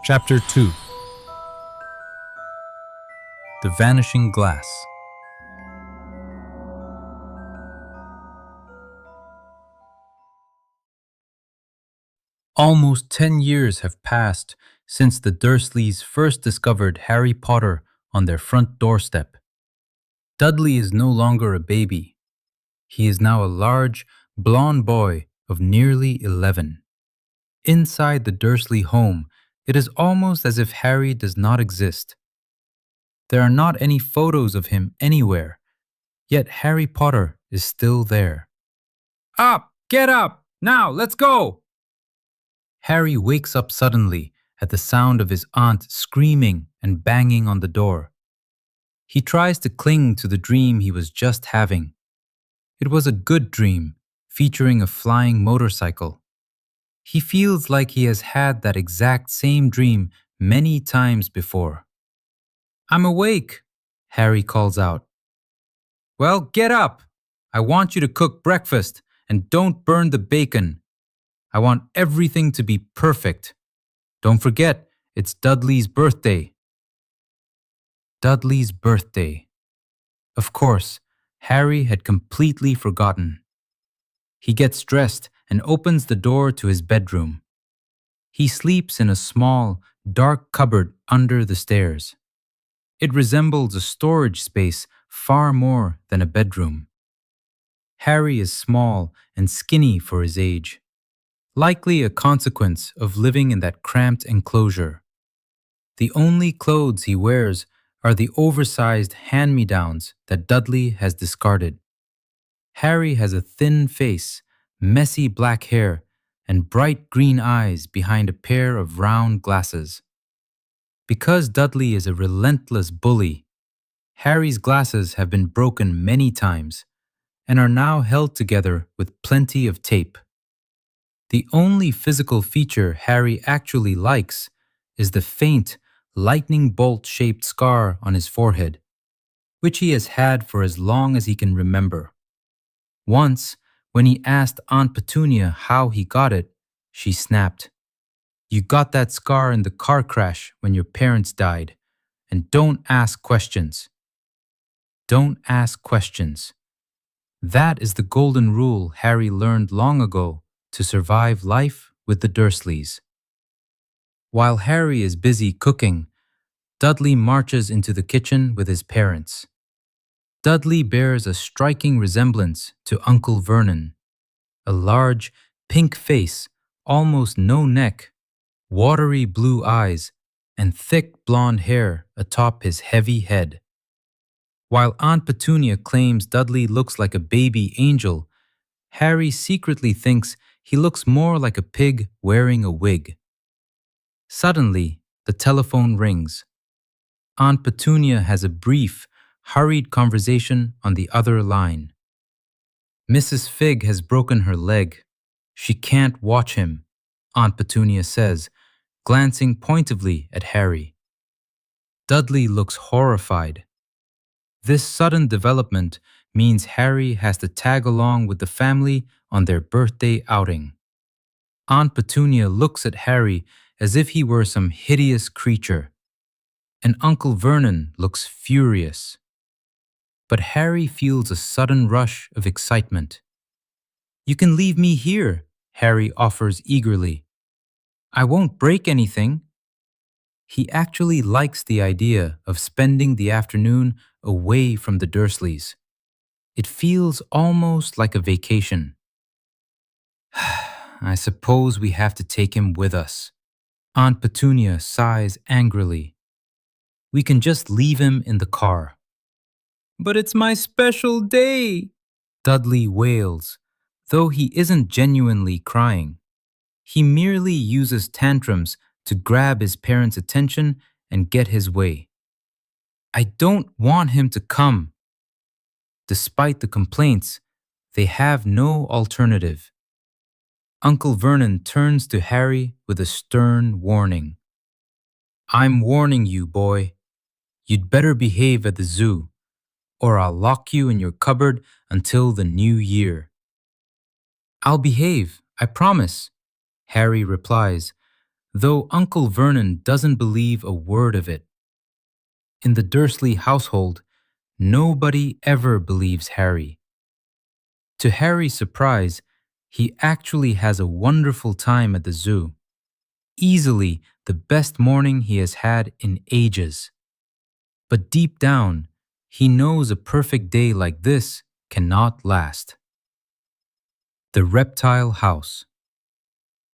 Chapter 2. The Vanishing Glass. Almost 10 years have passed since the Dursleys first discovered Harry Potter on their front doorstep. Dudley is no longer a baby. He is now a large, blond boy of nearly 11. Inside the Dursley home, it is almost as if Harry does not exist. There are not any photos of him anywhere, yet Harry Potter is still there. Up! Get up! Now, let's go! Harry wakes up suddenly at the sound of his aunt screaming and banging on the door. He tries to cling to the dream he was just having. It was a good dream, featuring a flying motorcycle. He feels like he has had that exact same dream many times before. I'm awake, Harry calls out. Well, get up! I want you to cook breakfast and don't burn the bacon. I want everything to be perfect. Don't forget, it's Dudley's birthday. Dudley's birthday. Of course, Harry had completely forgotten. He gets dressed and opens the door to his bedroom. He sleeps in a small, dark cupboard under the stairs. It resembles a storage space far more than a bedroom. Harry is small and skinny for his age, likely a consequence of living in that cramped enclosure. The only clothes he wears are the oversized hand-me-downs that Dudley has discarded. Harry has a thin face, messy black hair, and bright green eyes behind a pair of round glasses. Because Dudley is a relentless bully, Harry's glasses have been broken many times and are now held together with plenty of tape. The only physical feature Harry actually likes is the faint, lightning bolt-shaped scar on his forehead, which he has had for as long as he can remember. Once, when he asked Aunt Petunia how he got it, she snapped, "You got that scar in the car crash when your parents died, and don't ask questions." Don't ask questions. That is the golden rule Harry learned long ago to survive life with the Dursleys. While Harry is busy cooking, Dudley marches into the kitchen with his parents. Dudley bears a striking resemblance to Uncle Vernon. A large, pink face, almost no neck, watery blue eyes, and thick blonde hair atop his heavy head. While Aunt Petunia claims Dudley looks like a baby angel, Harry secretly thinks he looks more like a pig wearing a wig. Suddenly, the telephone rings. Aunt Petunia has a brief, hurried conversation on the other line. Mrs. Fig has broken her leg. She can't watch him, Aunt Petunia says, glancing pointedly at Harry. Dudley looks horrified. This sudden development means Harry has to tag along with the family on their birthday outing. Aunt Petunia looks at Harry as if he were some hideous creature, and Uncle Vernon looks furious. But Harry feels a sudden rush of excitement. "You can leave me here," Harry offers eagerly. "I won't break anything." He actually likes the idea of spending the afternoon away from the Dursleys. It feels almost like a vacation. "I suppose we have to take him with us." Aunt Petunia sighs angrily. "We can just leave him in the car." "But it's my special day," Dudley wails, though he isn't genuinely crying. He merely uses tantrums to grab his parents' attention and get his way. "I don't want him to come." Despite the complaints, they have no alternative. Uncle Vernon turns to Harry with a stern warning. "I'm warning you, boy. You'd better behave at the zoo, or I'll lock you in your cupboard until the new year." "I'll behave, I promise," Harry replies, though Uncle Vernon doesn't believe a word of it. In the Dursley household, nobody ever believes Harry. To Harry's surprise, he actually has a wonderful time at the zoo. Easily the best morning he has had in ages. But deep down, he knows a perfect day like this cannot last. The Reptile House.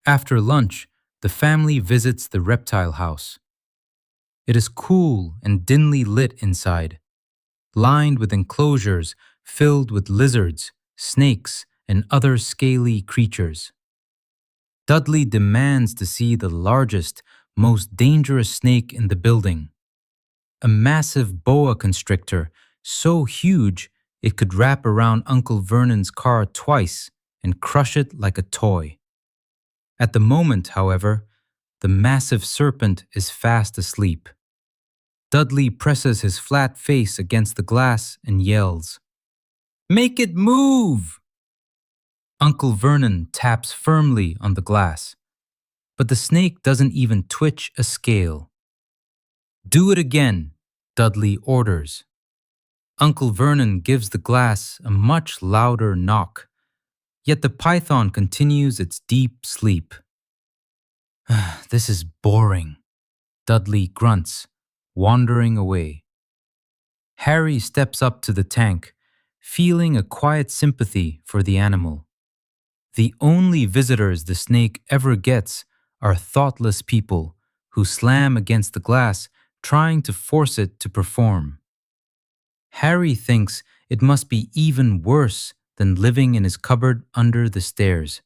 After lunch, the family visits the reptile house. It is cool and dimly lit inside, lined with enclosures filled with lizards, snakes, and other scaly creatures. Dudley demands to see the largest, most dangerous snake in the building. A massive boa constrictor, so huge it could wrap around Uncle Vernon's car twice and crush it like a toy. At the moment, however, the massive serpent is fast asleep. Dudley presses his flat face against the glass and yells, "Make it move!" Uncle Vernon taps firmly on the glass, but the snake doesn't even twitch a scale. "Do it again," Dudley orders. Uncle Vernon gives the glass a much louder knock, yet the python continues its deep sleep. "This is boring," Dudley grunts, wandering away. Harry steps up to the tank, feeling a quiet sympathy for the animal. The only visitors the snake ever gets are thoughtless people who slam against the glass trying to force it to perform. Harry thinks it must be even worse than living in his cupboard under the stairs,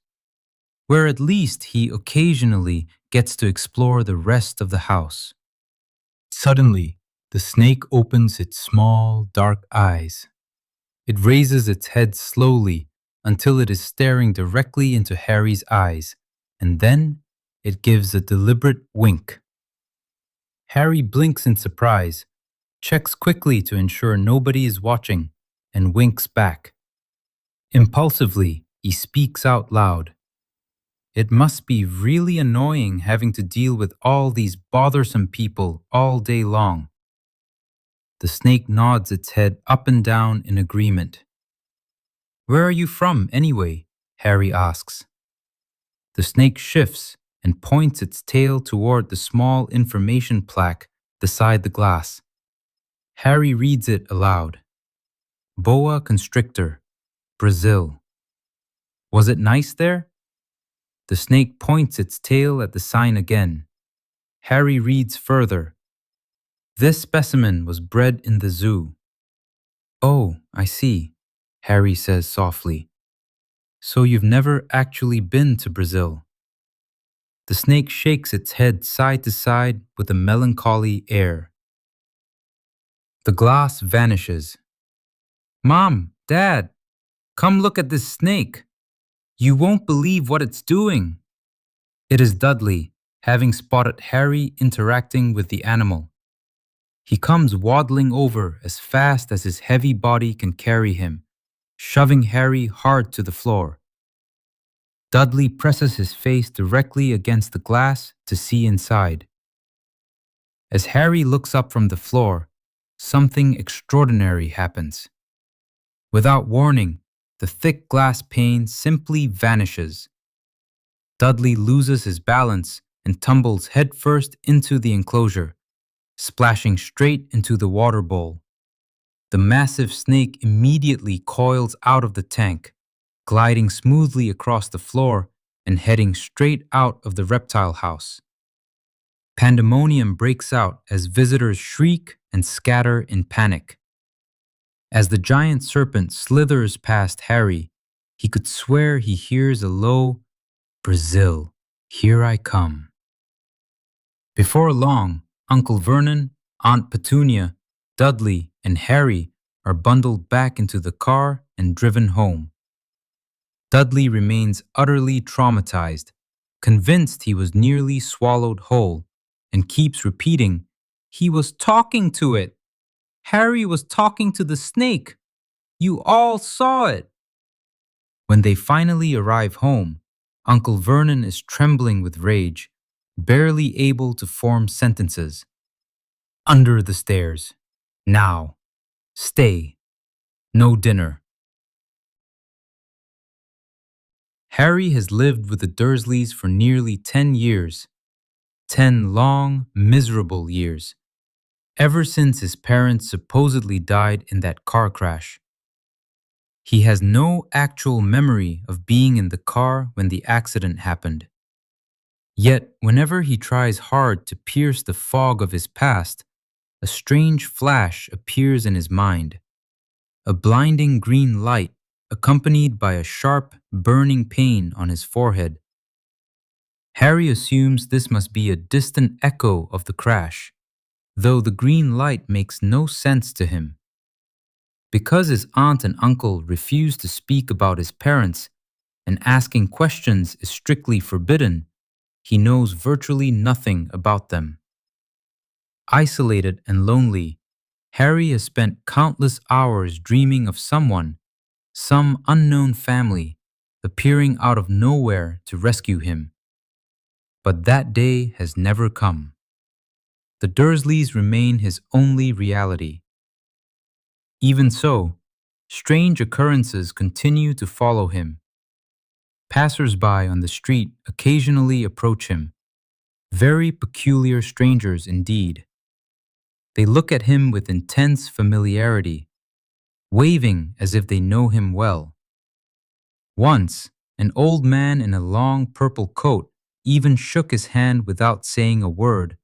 where at least he occasionally gets to explore the rest of the house. Suddenly, the snake opens its small, dark eyes. It raises its head slowly until it is staring directly into Harry's eyes, and then it gives a deliberate wink. Harry blinks in surprise, checks quickly to ensure nobody is watching, and winks back. Impulsively, he speaks out loud. "It must be really annoying having to deal with all these bothersome people all day long." The snake nods its head up and down in agreement. "Where are you from, anyway?" Harry asks. The snake shifts and points its tail toward the small information plaque beside the glass. Harry reads it aloud. "Boa constrictor, Brazil." "Was it nice there?" The snake points its tail at the sign again. Harry reads further. "This specimen was bred in the zoo." "Oh, I see," Harry says softly. "So you've never actually been to Brazil?" The snake shakes its head side to side with a melancholy air. The glass vanishes. "Mom, Dad, come look at this snake. You won't believe what it's doing." It is Dudley, having spotted Harry interacting with the animal. He comes waddling over as fast as his heavy body can carry him, shoving Harry hard to the floor. Dudley presses his face directly against the glass to see inside. As Harry looks up from the floor, something extraordinary happens. Without warning, the thick glass pane simply vanishes. Dudley loses his balance and tumbles headfirst into the enclosure, splashing straight into the water bowl. The massive snake immediately coils out of the tank, gliding smoothly across the floor and heading straight out of the reptile house. Pandemonium breaks out as visitors shriek and scatter in panic. As the giant serpent slithers past Harry, he could swear he hears a low, "Brazil, here I come." Before long, Uncle Vernon, Aunt Petunia, Dudley, and Harry are bundled back into the car and driven home. Dudley remains utterly traumatized, convinced he was nearly swallowed whole, and keeps repeating, "He was talking to it. Harry was talking to the snake. You all saw it." When they finally arrive home, Uncle Vernon is trembling with rage, barely able to form sentences. Under the stairs. Now. Stay. No dinner. Harry has lived with the Dursleys for nearly 10 years. 10 long, miserable years. Ever since his parents supposedly died in that car crash. He has no actual memory of being in the car when the accident happened. Yet, whenever he tries hard to pierce the fog of his past, a strange flash appears in his mind. A blinding green light, accompanied by a sharp, burning pain on his forehead. Harry assumes this must be a distant echo of the crash, though the green light makes no sense to him. Because his aunt and uncle refuse to speak about his parents, and asking questions is strictly forbidden, he knows virtually nothing about them. Isolated and lonely, Harry has spent countless hours dreaming of someone, some unknown family, appearing out of nowhere to rescue him. But that day has never come. The Dursleys remain his only reality. Even so, strange occurrences continue to follow him. Passers-by on the street occasionally approach him, very peculiar strangers indeed. They look at him with intense familiarity, waving as if they know him well. Once, an old man in a long purple coat even shook his hand without saying a word,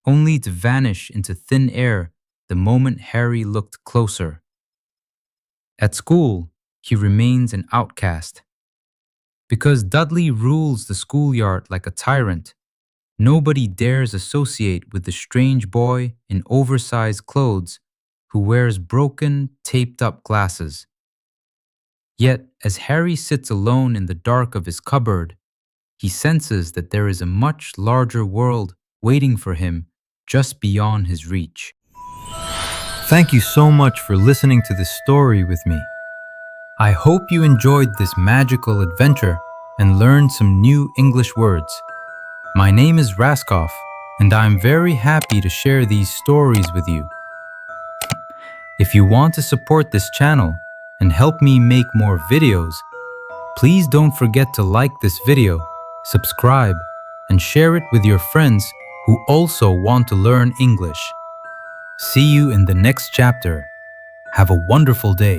only to vanish into thin air the moment Harry looked closer. At school, he remains an outcast. Because Dudley rules the schoolyard like a tyrant, nobody dares associate with the strange boy in oversized clothes who wears broken, taped-up glasses. Yet, as Harry sits alone in the dark of his cupboard, he senses that there is a much larger world waiting for him just beyond his reach. Thank you so much for listening to this story with me. I hope you enjoyed this magical adventure and learned some new English words. My name is Raskoff, and I'm very happy to share these stories with you. If you want to support this channel and help me make more videos, please don't forget to like this video, subscribe, and share it with your friends who also want to learn English. See you in the next chapter. Have a wonderful day.